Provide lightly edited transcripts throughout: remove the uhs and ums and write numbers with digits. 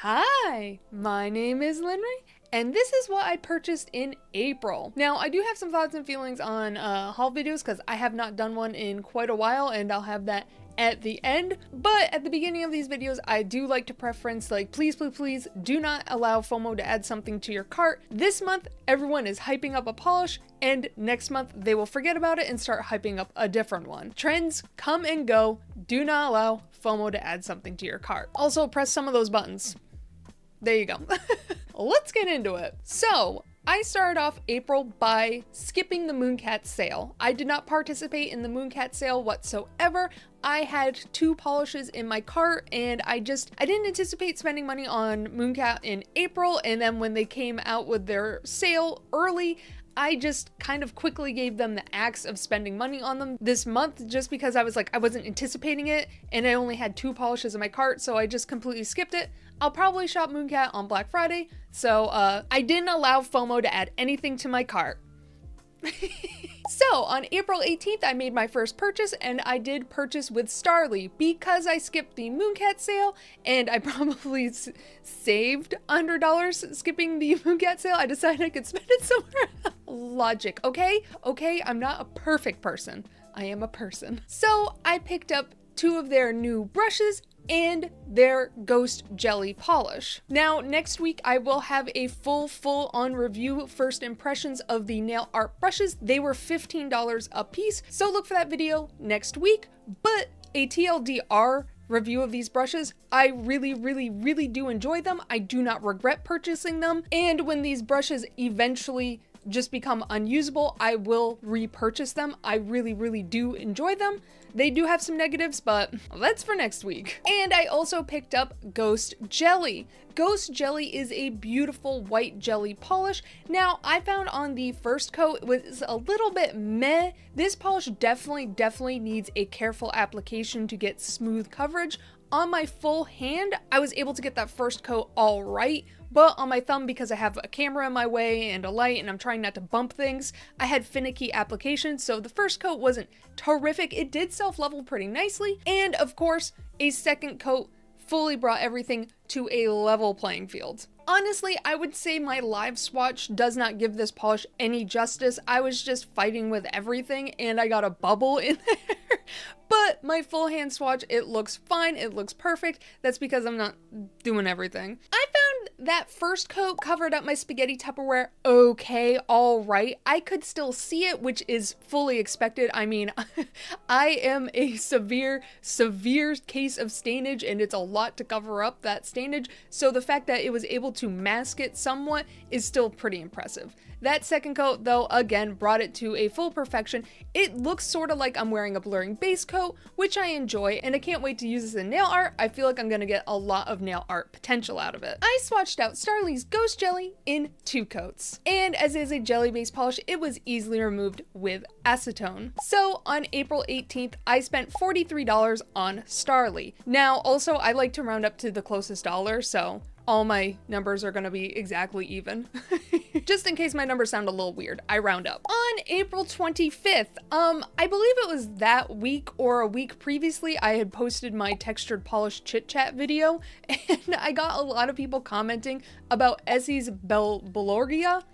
Hi, my name is Linry, and this is what I purchased in April. Now, I do have some thoughts and feelings on haul videos because I have not done one in quite a while, and I'll have that at the end. But at the beginning of these videos, I do like to preference, like, please, please, please do not allow FOMO to add something to your cart. This month, everyone is hyping up a polish, and next month they will forget about it and start hyping up a different one. Trends come and go. Do not allow FOMO to add something to your cart. Also, press some of those buttons. There you go. Let's get into it. So, I started off April by skipping the Mooncat sale. I did not participate in the Mooncat sale whatsoever. I had 2 polishes in my cart, and I didn't anticipate spending money on Mooncat in April, and then when they came out with their sale early, I just kind of quickly gave them the axe of spending money on them this month just because I was like, I wasn't anticipating it, and I only had 2 polishes in my cart, so I just completely skipped it. I'll probably shop Mooncat on Black Friday, so I didn't allow FOMO to add anything to my cart. So on April 18th, I made my first purchase, and I did purchase with Starrily because I skipped the Mooncat sale, and I probably saved $100 skipping the Mooncat sale. I decided I could spend it somewhere else. Logic, okay? Okay, I'm not a perfect person. I am a person. So I picked up 2 of their new brushes and their Ghost Jelly polish. Now, next week I will have a full-on review, first impressions of the nail art brushes. They were $15 a piece, so look for that video next week. But a TLDR review of these brushes, I really do enjoy them. I do not regret purchasing them, and when these brushes eventually just become unusable, I will repurchase them. I really do enjoy them. They do have some negatives, but that's for next week. And I also picked up Ghost Jelly. Ghost Jelly is a beautiful white jelly polish. Now, I found on the first coat it was a little bit meh. This polish definitely needs a careful application to get smooth coverage. On my full hand, I was able to get that first coat all right, but on my thumb, because I have a camera in my way and a light and I'm trying not to bump things, I had finicky application, so the first coat wasn't terrific. It did self-level pretty nicely, and of course, a second coat fully brought everything to a level playing field. Honestly, I would say my live swatch does not give this polish any justice. I was just fighting with everything and I got a bubble in there. But my full hand swatch, it looks fine, it looks perfect. That's because I'm not doing everything. I found that first coat covered up my spaghetti Tupperware okay, all right. I could still see it, which is fully expected. I mean, I am a severe case of stainage, and it's a lot to cover up that stainage. So the fact that it was able to mask it somewhat is still pretty impressive. That second coat, though, again, brought it to a full perfection. It looks sort of like I'm wearing a blurring base coat, which I enjoy, and I can't wait to use this in nail art. I feel like I'm gonna get a lot of nail art potential out of it. I swatched out Starry's Ghost Jelly in 2 coats, and as is a jelly-based polish, it was easily removed with acetone. So on April 18th, I spent $43 on Starrily. Now, also, I like to round up to the closest dollar, so all my numbers are gonna be exactly even. Just in case my numbers sound a little weird, I round up. On April 25th, I believe it was that week or a week previously, I had posted my textured polish chit chat video, and I got a lot of people commenting about Essie's Belugaria.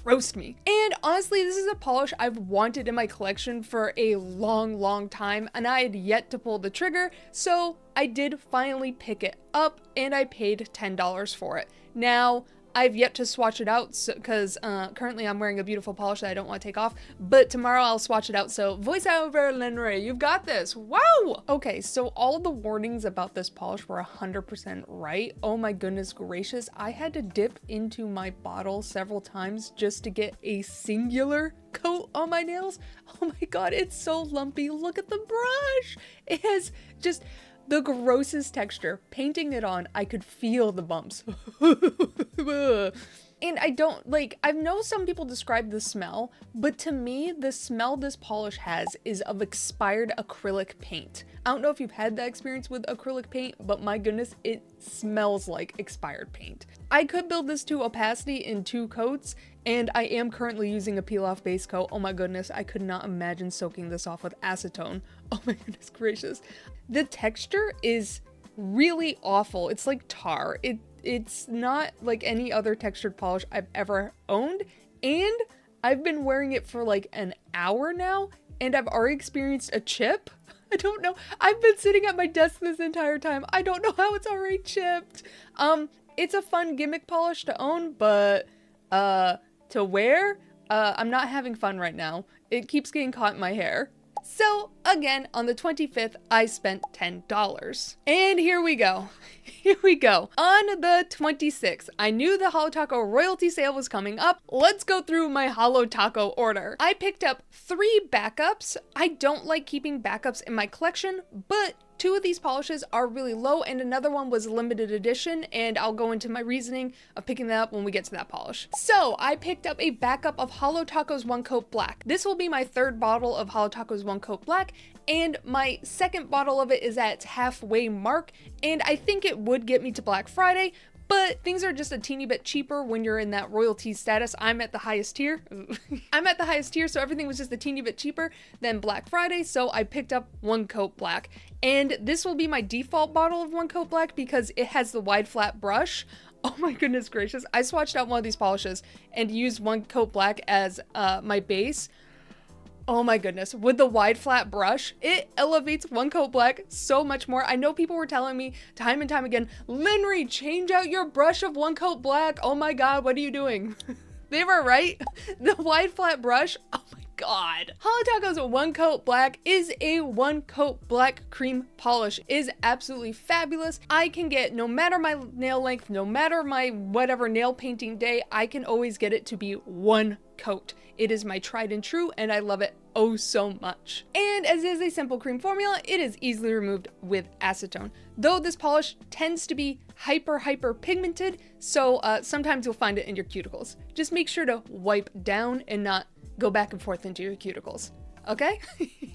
Roast me. And honestly, this is a polish I've wanted in my collection for a long time, and I had yet to pull the trigger, so I did finally pick it up, and I paid $10 for it. Now, I've yet to swatch it out because currently I'm wearing a beautiful polish that I don't want to take off, but tomorrow I'll swatch it out, so voiceover Linry, you've got this. Wow! Okay, so all the warnings about this polish were 100% right. Oh my goodness gracious, I had to dip into my bottle several times just to get a singular coat on my nails. Oh my god, it's so lumpy. Look at the brush. It has just the grossest texture. Painting it on, I could feel the bumps. And I don't, like, I know some people describe the smell, but to me, the smell this polish has is of expired acrylic paint. I don't know if you've had that experience with acrylic paint, but my goodness, it smells like expired paint. I could build this to opacity in 2 coats, and I am currently using a peel off base coat. Oh my goodness, I could not imagine soaking this off with acetone. Oh my goodness gracious. The texture is really awful. It's like tar. It's not like any other textured polish I've ever owned, and I've been wearing it for like an hour now, and I've already experienced a chip. I don't know. I've been sitting at my desk this entire time. I don't know how it's already chipped. It's a fun gimmick polish to own, but to wear, I'm not having fun right now. It keeps getting caught in my hair. So again, on the 25th, I spent $10. And here we go. Here we go. On the 26th, I knew the HoloTaco royalty sale was coming up. Let's go through my HoloTaco order. I picked up 3 backups. I don't like keeping backups in my collection, but 2 of these polishes are really low, and another one was limited edition, and I'll go into my reasoning of picking that up when we get to that polish. So I picked up a backup of HoloTaco's One Coat Black. This will be my 3rd bottle of HoloTaco's One Coat Black, and my 2nd bottle of it is at its halfway mark, and I think it would get me to Black Friday, but things are just a teeny bit cheaper when you're in that royalty status. I'm at the highest tier. I'm at the highest tier, so everything was just a teeny bit cheaper than Black Friday, so I picked up One Coat Black. And this will be my default bottle of One Coat Black because it has the wide flat brush. Oh my goodness gracious. I swatched out one of these polishes and used One Coat Black as my base. Oh my goodness, with the wide flat brush, it elevates One Coat Black so much more. I know people were telling me time and time again, Linry, change out your brush of One Coat Black. Oh my god, what are you doing? They were right. The wide flat brush, oh my god. HoloTaco's One Coat Black is a One Coat Black cream polish. It is absolutely fabulous. I can get, no matter my nail length, no matter my whatever nail painting day, I can always get it to be one coat. It is my tried and true, and I love it oh so much. And as is a simple cream formula, it is easily removed with acetone. Though this polish tends to be hyper pigmented, so sometimes you'll find it in your cuticles. Just make sure to wipe down and not go back and forth into your cuticles. Okay?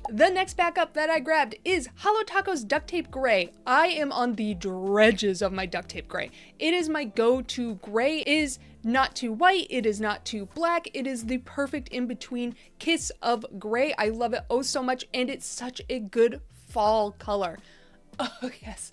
The next backup that I grabbed is HoloTaco's Duct Tape Gray. I am on the dredges of my duct tape gray. It is my go-to gray. It is not too white, it is not too black, it is the perfect in-between kiss of gray. I love it oh so much, and it's such a good fall color. Oh yes.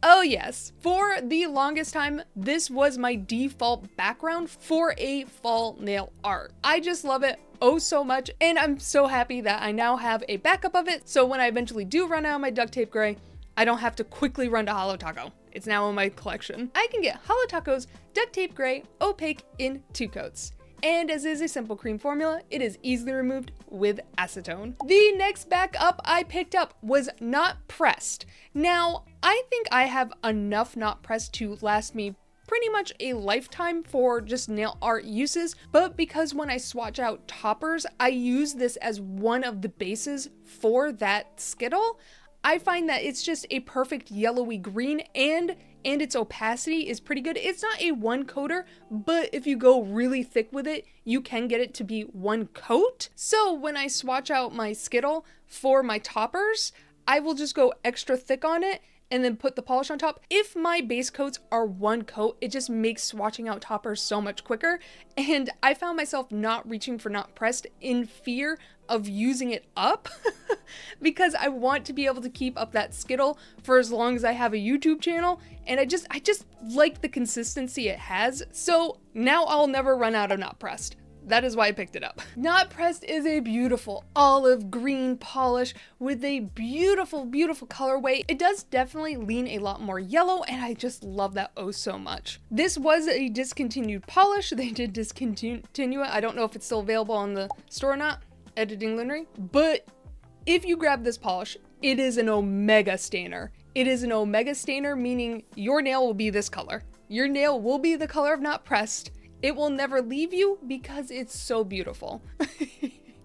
Oh yes, for the longest time, this was my default background for a fall nail art. I just love it oh so much, and I'm so happy that I now have a backup of it, so when I eventually do run out of my duct tape gray, I don't have to quickly run to HoloTaco. It's now in my collection. I can get HoloTaco's Duct Tape Gray Opaque in 2 coats. And as is a simple cream formula, it is easily removed with acetone. The next backup I picked up was Not Pressed. Now, I think I have enough Not Pressed to last me pretty much a lifetime for just nail art uses, but because when I swatch out toppers, I use this as one of the bases for that Skittle, I find that it's just a perfect yellowy green, and its opacity is pretty good. It's not a one coater, but if you go really thick with it, you can get it to be one coat. So when I swatch out my Skittle for my toppers, I will just go extra thick on it and then put the polish on top. If my base coats are one coat, it just makes swatching out toppers so much quicker. And I found myself not reaching for Not Pressed in fear of using it up because I want to be able to keep up that Skittle for as long as I have a YouTube channel. And I just like the consistency it has. So now I'll never run out of Not Pressed. That is why I picked it up. Not Pressed is a beautiful olive green polish with a beautiful, beautiful colorway. It does definitely lean a lot more yellow, and I just love that oh so much. This was a discontinued polish. They did discontinue it. I don't know if it's still available on the store or not, Editing Linry, but if you grab this polish, it is an omega stainer. It is an omega stainer, meaning your nail will be this color. Your nail will be the color of Not Pressed. It will never leave you because it's so beautiful.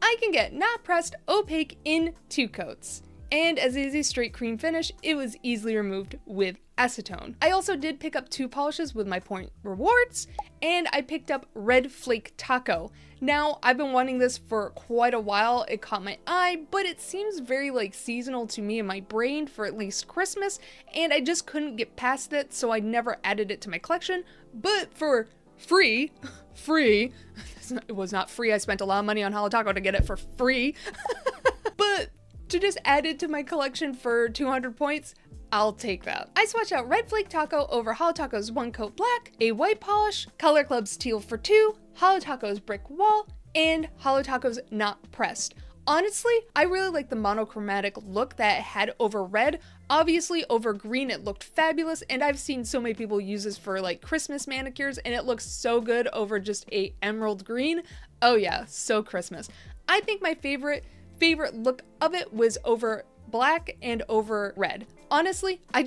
I can get Not Pressed Opaque in 2 coats. And as it is a straight cream finish, it was easily removed with acetone. I also did pick up 2 polishes with my point rewards, and I picked up Red Flake Taco. Now, I've been wanting this for quite a while. It caught my eye, but it seems very like seasonal to me in my brain for at least Christmas, and I just couldn't get past it, so I never added it to my collection. But for free, it was not free. I spent a lot of money on HoloTaco to get it for free. But to just add it to my collection for 200 points, I'll take that. I swatched out Red Flake Taco over HoloTaco's One Coat Black, a white polish, Color Club's Teal for 2, HoloTaco's Brick Wall, and HoloTaco's Not Pressed. Honestly, I really like the monochromatic look that it had over red. Obviously, over green it looked fabulous, and I've seen so many people use this for like Christmas manicures, and it looks so good over just a emerald green. Oh yeah, so Christmas. I think my favorite look of it was over black and over red. Honestly, I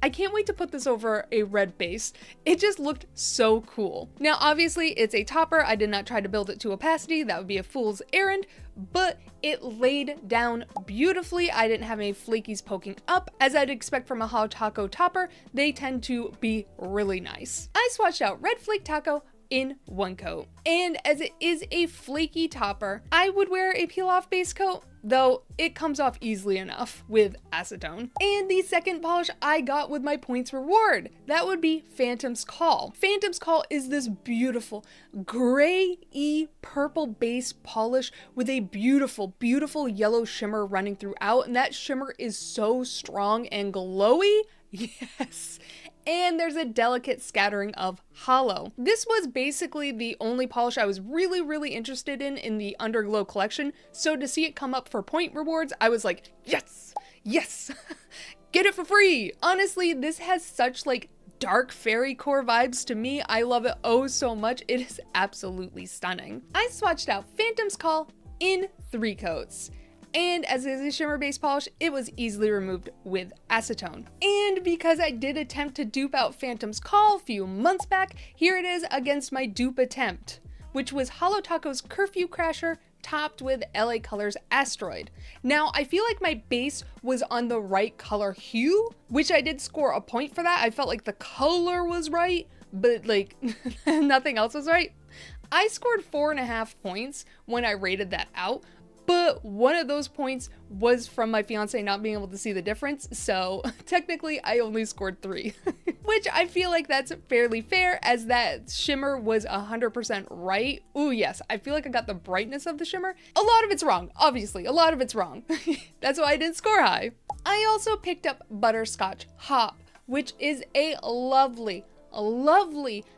can't wait to put this over a red base. It just looked so cool. Now, obviously, it's a topper. I did not try to build it to opacity. That would be a fool's errand, but it laid down beautifully. I didn't have any flakies poking up. As I'd expect from a HoloTaco topper, they tend to be really nice. I swatched out Red Flake Taco in one coat. And as it is a flaky topper, I would wear a peel off base coat, though it comes off easily enough with acetone. And the second polish I got with my points reward, that would be Phantom's Call. Phantom's Call is this beautiful gray-y purple base polish with a beautiful, beautiful yellow shimmer running throughout, and that shimmer is so strong and glowy. Yes. And there's a delicate scattering of hollow. This was basically the only polish I was really interested in the Underglow collection, so to see it come up for point rewards, I was like, yes, yes, get it for free. Honestly, this has such like dark fairy core vibes to me. I love it oh so much. It is absolutely stunning. I swatched out Phantom's Call in 3 coats. And as it is a shimmer based polish, it was easily removed with acetone. And because I did attempt to dupe out Phantom's Call a few months back, here it is against my dupe attempt, which was HoloTaco's Curfew Crasher topped with LA Colors Asteroid. Now, I feel like my base was on the right color hue, which I did score a point for that. I felt like the color was right, but like nothing else was right. I scored 4.5 points when I rated that out, but one of those points was from my fiance not being able to see the difference, so technically I only scored 3. Which I feel like that's fairly fair, as that shimmer was 100% right. Ooh, yes, I feel like I got the brightness of the shimmer. A lot of it's wrong, obviously, a lot of it's wrong. That's why I didn't score high. I also picked up Butterscotch Hop, which is a lovely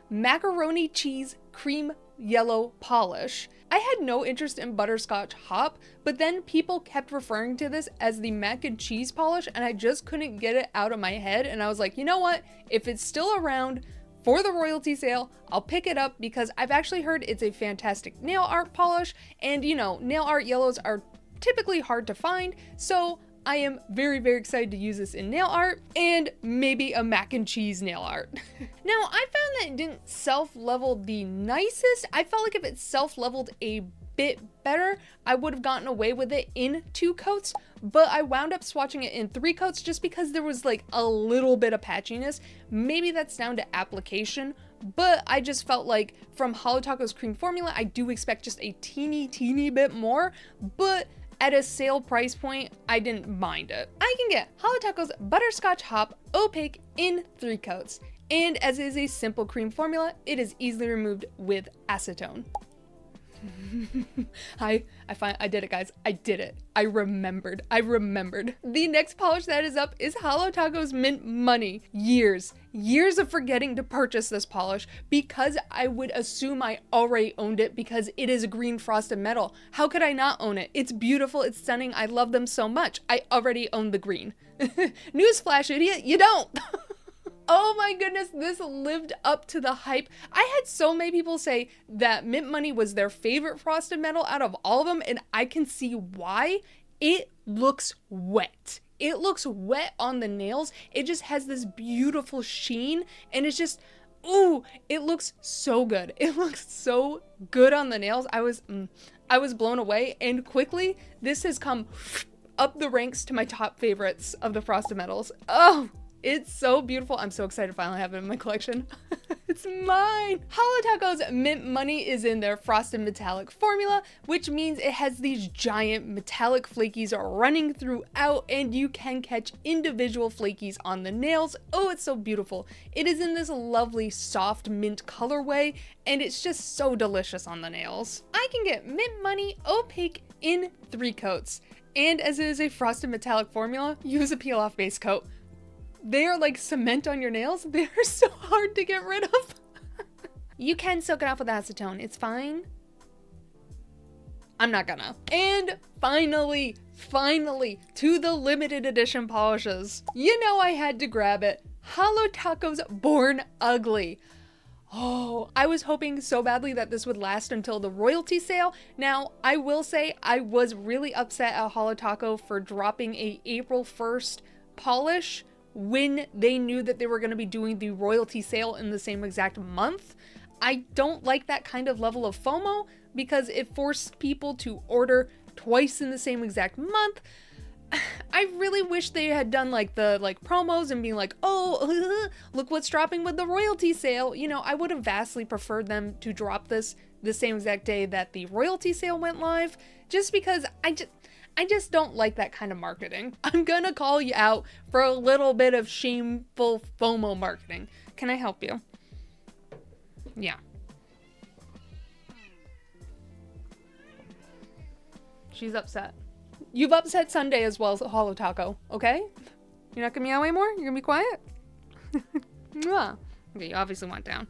macaroni cheese cream yellow polish. I had no interest in Butterscotch Hop, but then people kept referring to this as the mac and cheese polish, and I just couldn't get it out of my head, and I was like, you know what, if it's still around for the royalty sale, I'll pick it up, because I've actually heard it's a fantastic nail art polish, and you know, nail art yellows are typically hard to find, so I am very excited to use this in nail art and maybe a mac and cheese nail art. Now, I found that it didn't self-level the nicest. I felt like if it self-leveled a bit better, I would have gotten away with it in 2 coats, but I wound up swatching it in 3 coats just because there was like a little bit of patchiness. Maybe that's down to application, but I just felt like from HoloTaco's cream formula, I do expect just a teeny bit more, but at a sale price point, I didn't mind it. I can get HoloTaco's Butterscotch Hop Opaque in 3 coats, and as is a simple cream formula, it is easily removed with acetone. I did it, guys. I did it. I remembered. The next polish that is up is HoloTaco's Mint Money. Years of forgetting to purchase this polish because I would assume I already owned it because it is a green frosted metal. How could I not own it? It's beautiful. It's stunning. I love them so much. I already own the green. Newsflash, idiot. You don't. Oh my goodness, this lived up to the hype. I had so many people say that Mint Money was their favorite frosted metal out of all of them, and I can see why. It looks wet. It looks wet on the nails. It just has this beautiful sheen, and it's just, ooh, it looks so good. It looks so good on the nails. I was blown away, and quickly, this has come up the ranks to my top favorites of the Frosted Metals. Oh, it's so beautiful. I'm so excited to finally have it in my collection. It's mine. HoloTaco's Mint Money is in their Frosted Metallic formula, which means it has these giant metallic flakies running throughout, and you can catch individual flakies on the nails. Oh, it's so beautiful. It is in this lovely soft mint colorway, and it's just so delicious on the nails. I can get Mint Money Opaque in 3 coats, and as it is a Frosted Metallic formula, use a peel-off base coat. They are like cement on your nails. They're so hard to get rid of. You can soak it off with acetone. It's fine. I'm not gonna. And finally, to the limited edition polishes. You know I had to grab it. HoloTaco's Born Ugly. Oh, I was hoping so badly that this would last until the royalty sale. Now, I will say I was really upset at HoloTaco for dropping a April 1st polish when they knew that they were going to be doing the royalty sale in the same exact month. I don't like that kind of level of FOMO because it forced people to order twice in the same exact month. I really wish they had done like the promos and being like, oh, look what's dropping with the royalty sale. You know, I would have vastly preferred them to drop this the same exact day that the royalty sale went live, just because I just don't like that kind of marketing. I'm gonna call you out for a little bit of shameful FOMO marketing. Can I help you? Yeah. She's upset. You've upset Sunday as well as HoloTaco, okay? You're not gonna meow anymore? You're gonna be quiet? Mwah. Okay, you obviously want down.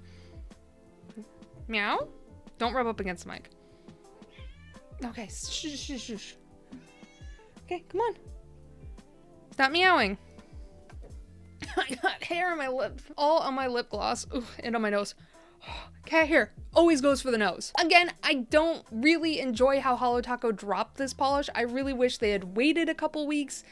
Meow? Don't rub up against the mic. Okay, shh, shh, shh, shh. Okay, come on. Stop meowing. I got hair on my lip, all on my lip gloss. Ooh, and on my nose. Cat hair always goes for the nose. Again, I don't really enjoy how HoloTaco dropped this polish. I really wish they had waited a couple weeks.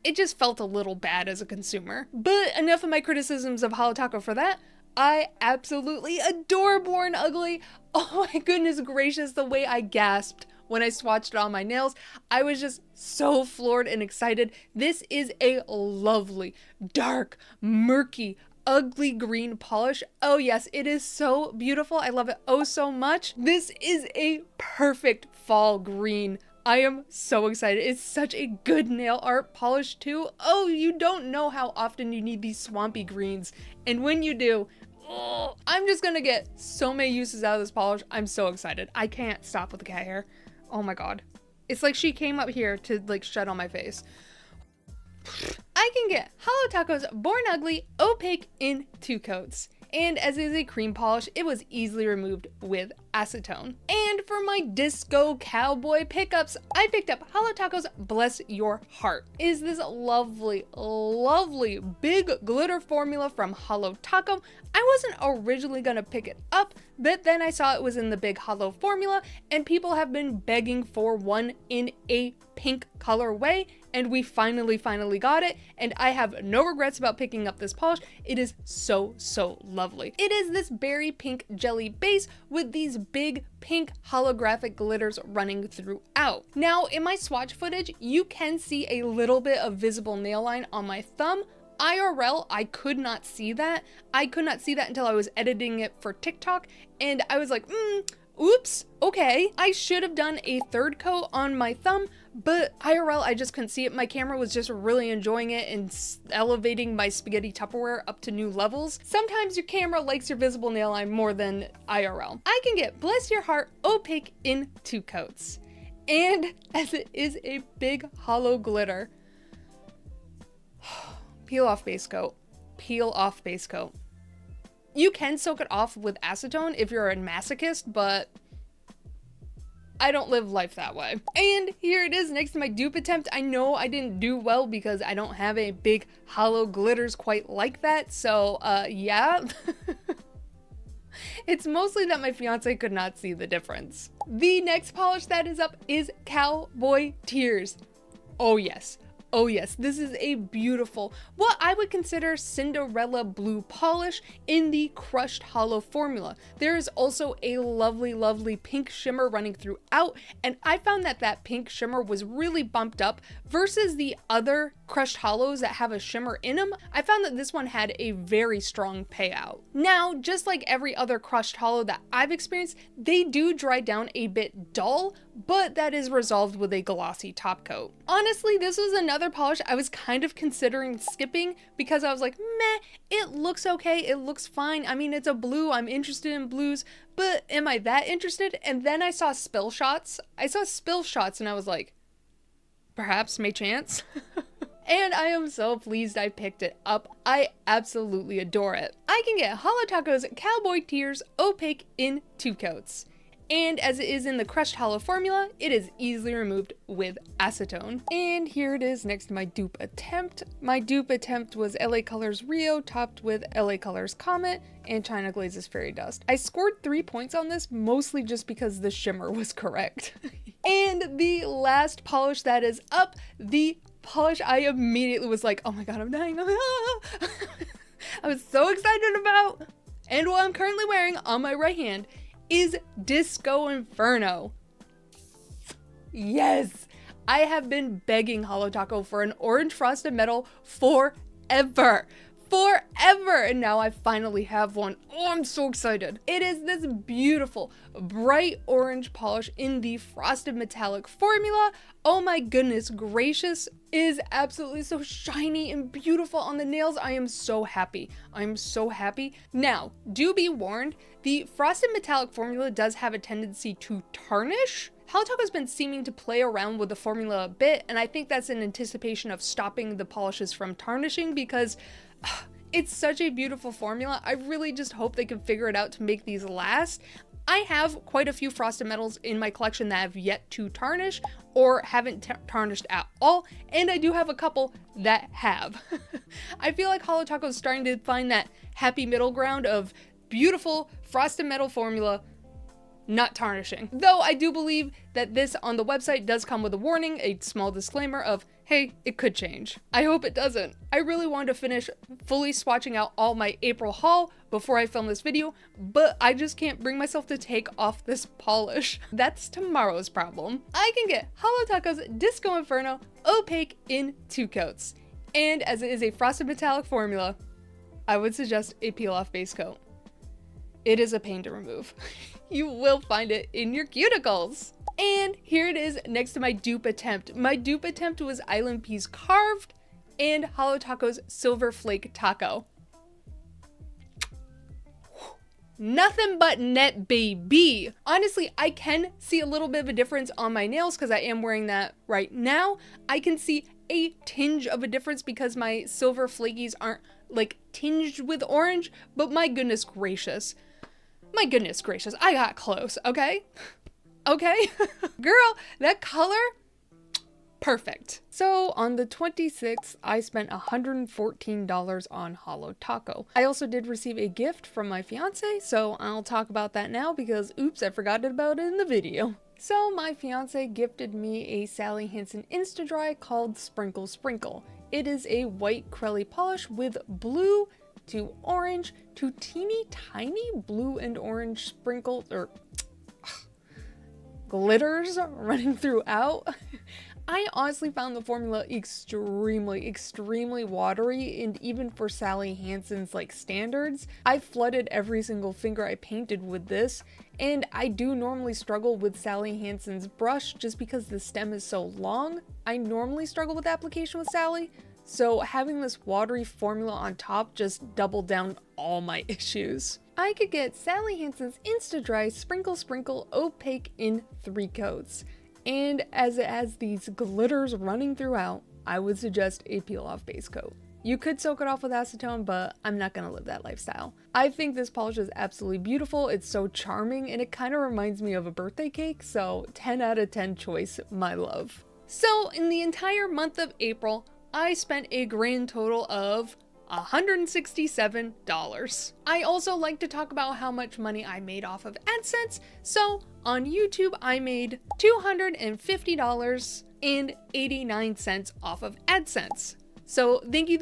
It just felt a little bad as a consumer. But enough of my criticisms of HoloTaco for that. I absolutely adore Born Ugly. Oh my goodness gracious, the way I gasped when I swatched it on my nails. I was just so floored and excited. This is a lovely, dark, murky, ugly green polish. Oh yes, it is so beautiful. I love it oh so much. This is a perfect fall green. I am so excited. It's such a good nail art polish too. Oh, you don't know how often you need these swampy greens. And when you do, oh, I'm just gonna get so many uses out of this polish. I'm so excited. I can't stop with the cat hair. Oh my god. It's like she came up here to like shed on my face. I can get HoloTaco's Born Ugly Opaque in 2 coats. And as is a cream polish, it was easily removed with acetone. And for my disco cowboy pickups, I picked up HoloTaco's Bless Your Heart. It is this lovely, lovely big glitter formula from HoloTaco. I wasn't originally gonna pick it up, but then I saw it was in the big Holo formula, and people have been begging for one in a pink colorway, and we finally got it, and I have no regrets about picking up this polish. It is so lovely. It is this berry pink jelly base with these big pink holographic glitters running throughout. Now, in my swatch footage, you can see a little bit of visible nail line on my thumb. IRL, I could not see that. I could not see that until I was editing it for TikTok, and I was like, oops, okay. I should have done a 3rd coat on my thumb, but IRL, I just couldn't see it. My camera was just really enjoying it and elevating my spaghetti Tupperware up to new levels. Sometimes your camera likes your visible nail line more than IRL. I can get Bless Your Heart Opaque in 2 coats. And as it is a big hollow glitter, peel off base coat, peel off base coat. You can soak it off with acetone if you're a masochist, but I don't live life that way. And here it is next to my dupe attempt. I know I didn't do well because I don't have a big hollow glitters quite like that. So yeah, it's mostly that my fiance could not see the difference. The next polish that is up is Cowboy Tears. Oh yes. Oh yes, this is a beautiful, what I would consider Cinderella blue polish in the crushed hollow formula. There is also a lovely, lovely pink shimmer running throughout, and I found that that pink shimmer was really bumped up versus the other crushed hollows that have a shimmer in them. I found that this one had a very strong payout. Now, just like every other crushed hollow that I've experienced, they do dry down a bit dull, but that is resolved with a glossy top coat. Honestly, this was another polish I was kind of considering skipping because I was like, meh, it looks okay, it looks fine. I mean, it's a blue, I'm interested in blues, but am I that interested? And then I saw spill shots. And I was like, perhaps may chance. And I am so pleased I picked it up. I absolutely adore it. I can get HoloTaco's Cowboy Tears Opaque in 2 coats. And as it is in the crushed hollow formula, it is easily removed with acetone. And here it is next to my dupe attempt. My dupe attempt was LA Colors Rio topped with LA Colors Comet and China Glaze's Fairy Dust. I scored 3 points on this, mostly just because the shimmer was correct. And the last polish that is up, the polish I immediately was like, oh my god, I'm dying. I was so excited about. And what I'm currently wearing on my right hand is Disco Inferno. Yes, I have been begging HoloTaco for an orange frosted metal forever, and now I finally have one. Oh, I'm so excited. It is this beautiful bright orange polish in the frosted metallic formula. Oh my goodness gracious, it is absolutely so shiny and beautiful on the nails. I am so happy. I'm so happy. Now, do be warned, the frosted metallic formula does have a tendency to tarnish. HoloTaco's been seeming to play around with the formula a bit, and I think that's in anticipation of stopping the polishes from tarnishing because it's such a beautiful formula. I really just hope they can figure it out to make these last. I have quite a few frosted metals in my collection that have yet to tarnish or haven't tarnished at all, and I do have a couple that have. I feel like HoloTaco is starting to find that happy middle ground of beautiful frosted metal formula not tarnishing. Though I do believe that this on the website does come with a warning, a small disclaimer of, hey, it could change. I hope it doesn't. I really wanted to finish fully swatching out all my April haul before I film this video, but I just can't bring myself to take off this polish. That's tomorrow's problem. I can get HoloTaco's Disco Inferno Opaque in 2 coats. And as it is a frosted metallic formula, I would suggest a peel-off base coat. It is a pain to remove. You will find it in your cuticles. And here it is next to my dupe attempt. My dupe attempt was Island Peas Carved and HoloTaco's Silver Flake Taco. Nothing but net, baby. Honestly, I can see a little bit of a difference on my nails because I am wearing that right now. I can see a tinge of a difference because my silver flakies aren't like tinged with orange, but my goodness gracious. My goodness gracious, I got close, okay? Okay? Girl, that color, perfect. So on the 26th, I spent $114 on HoloTaco. I also did receive a gift from my fiance, so I'll talk about that now because oops, I forgot about it in the video. So my fiance gifted me a Sally Hansen Insta-Dry called Sprinkle Sprinkle. It is a white Crelly polish with blue to orange to teeny tiny blue and orange sprinkles or glitters running throughout. I honestly found the formula extremely watery, and even for Sally Hansen's like standards, I flooded every single finger I painted with this, and I do normally struggle with Sally Hansen's brush just because the stem is so long. I normally struggle with application with Sally, so having this watery formula on top just doubled down all my issues. I could get Sally Hansen's Insta-Dry Sprinkle Sprinkle Opaque in 3 coats. And as it has these glitters running throughout, I would suggest a peel-off base coat. You could soak it off with acetone, but I'm not gonna live that lifestyle. I think this polish is absolutely beautiful, it's so charming, and it kind of reminds me of a birthday cake, so 10 out of 10 choice, my love. So in the entire month of April, I spent a grand total of $167. I also like to talk about how much money I made off of AdSense. So on YouTube, I made $250 and 89 cents off of AdSense. So thank you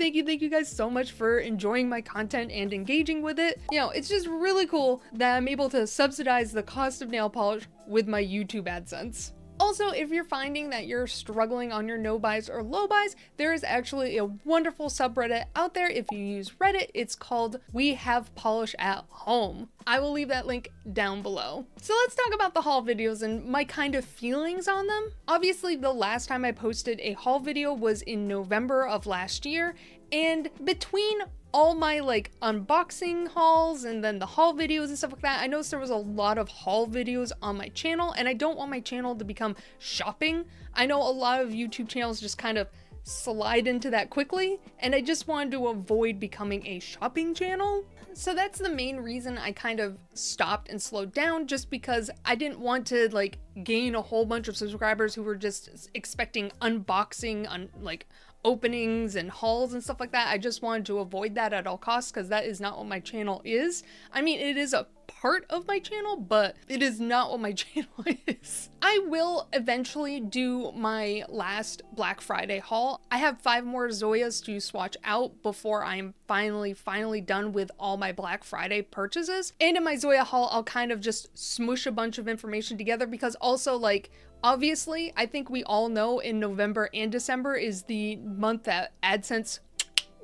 guys so much for enjoying my content and engaging with it. You know, it's just really cool that I'm able to subsidize the cost of nail polish with my YouTube AdSense. Also, if you're finding that you're struggling on your no buys or low buys, there is actually a wonderful subreddit out there. If you use Reddit, it's called WeGotPolishAtHome. I will leave that link down below. So let's talk about the haul videos and my kind of feelings on them. Obviously, the last time I posted a haul video was in November of last year, and between all my like unboxing hauls and then the haul videos and stuff like that, I noticed there was a lot of haul videos on my channel, and I don't want my channel to become shopping. I know a lot of YouTube channels just kind of slide into that quickly, and I just wanted to avoid becoming a shopping channel. So that's the main reason I kind of stopped and slowed down, just because I didn't want to like gain a whole bunch of subscribers who were just expecting unboxing on like openings and hauls and stuff like that. I just wanted to avoid that at all costs, because that is not what my channel is. I mean, it is a part of my channel, but it is not what my channel is. I will eventually do my last Black Friday haul. I have 5 more Zoyas to swatch out before I'm finally done with all my Black Friday purchases. And in my Zoya haul, I'll kind of just smush a bunch of information together, because also like, obviously, I think we all know in November and December is the month that AdSense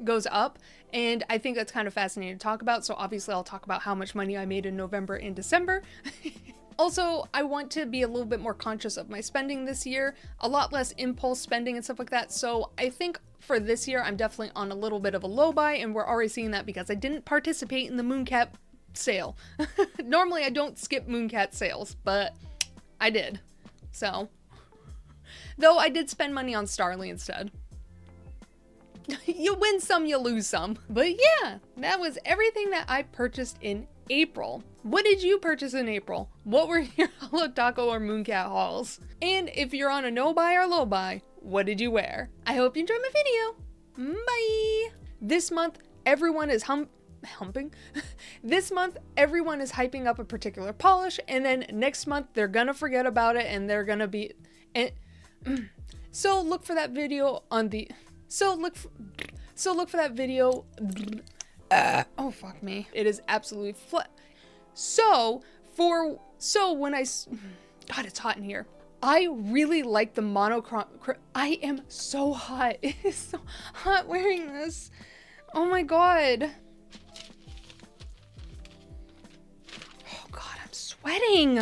goes up, and I think that's kind of fascinating to talk about. So obviously I'll talk about how much money I made in November and December. Also, I want to be a little bit more conscious of my spending this year, a lot less impulse spending and stuff like that. So I think for this year, I'm definitely on a little bit of a low buy, and we're already seeing that because I didn't participate in the Mooncat sale. Normally I don't skip Mooncat sales, but I did. So, though I did spend money on Starrily instead. You win some, you lose some. But yeah, that was everything that I purchased in April. What did you purchase in April? What were your HoloTaco or Mooncat hauls? And if you're on a no buy or low buy, what did you wear? I hope you enjoyed my video. Bye! This month, everyone is humping. This month, everyone is hyping up a particular polish, and then next month, they're gonna forget about it, and they're gonna be... So look for that video on the... So look for that video... Oh, fuck me. It is absolutely flat. So when I... God, it's hot in here. I really like the monochrome... I am so hot. It is so hot wearing this. Oh my god. Oh god, I'm sweating.